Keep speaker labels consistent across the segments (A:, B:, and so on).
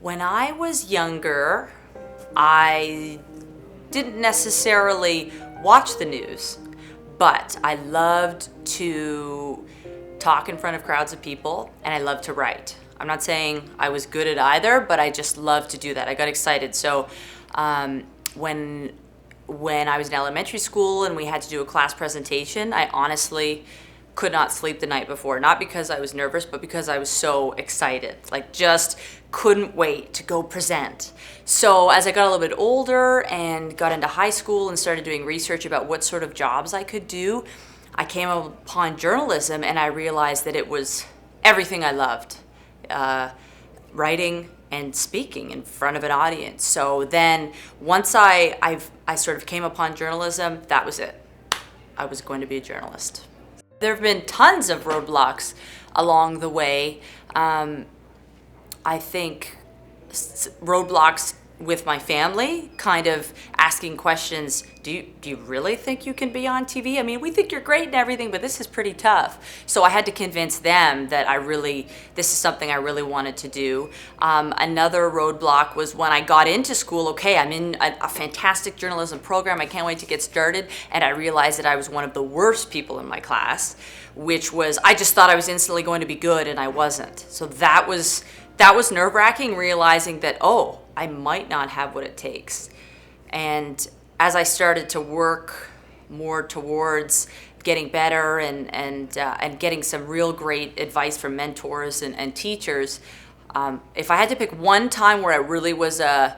A: When I was younger, I didn't necessarily watch the news, but I loved to talk in front of crowds of people, and I loved to write. I'm not saying I was good at either, but I just loved to do that. I got excited. So when I was in elementary school and we had to do a class presentation, I honestly could not sleep the night before. Not because I was nervous, but because I was so excited. Like, just couldn't wait to go present. So as I got a little bit older and got into high school and started doing research about what sort of jobs I could do, I came upon journalism, and I realized that it was everything I loved. Writing and speaking in front of an audience. So then once I sort of came upon journalism, that was it. I was going to be a journalist. There have been tons of roadblocks along the way. I think roadblocks with my family, kind of asking questions, do you really think you can be on TV? I mean, we think you're great and everything, but this is pretty tough. So I had to convince them that this is something I really wanted to do. Another roadblock was when I got into school. Okay, I'm in a fantastic journalism program. I can't wait to get started. And I realized that I was one of the worst people in my class, which was, I just thought I was instantly going to be good, and I wasn't. So that was nerve-wracking, realizing that, I might not have what it takes. And as I started to work more towards getting better and getting some real great advice from mentors and teachers, if I had to pick one time where it really was a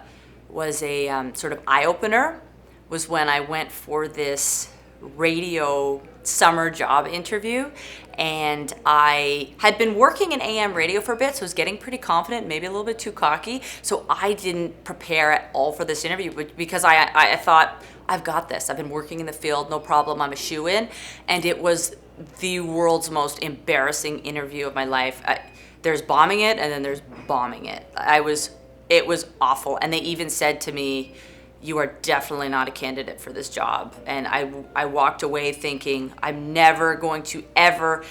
A: sort of eye-opener, was when I went for this radio summer job interview. And I had been working in AM radio for a bit, so I was getting pretty confident, maybe a little bit too cocky. So I didn't prepare at all for this interview because I thought, I've got this. I've been working in the field, no problem, I'm a shoo-in. And it was the world's most embarrassing interview of my life. There's bombing it, and then there's bombing it. It was awful. And they even said to me, you are definitely not a candidate for this job. And I walked away thinking, I'm never going to ever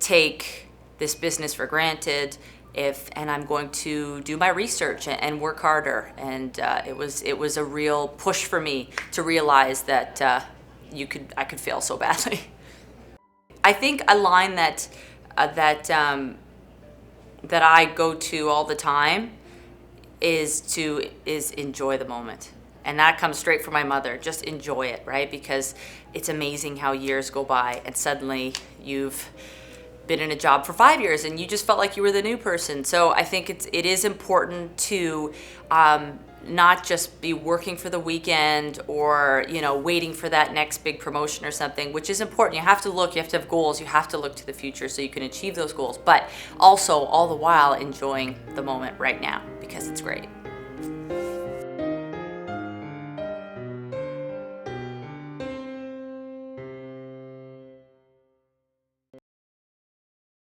A: take this business for granted, and I'm going to do my research and work harder. And it was a real push for me to realize that I could fail so badly. I think a line that I go to all the time is enjoy the moment. And that comes straight from my mother. Just enjoy it, right? Because it's amazing how years go by and suddenly you've been in a job for 5 years and you just felt like you were the new person. So I think it is important to not just be working for the weekend or, waiting for that next big promotion or something, which is important. You have to have goals. You have to look to the future so you can achieve those goals. But also all the while enjoying the moment right now because it's great.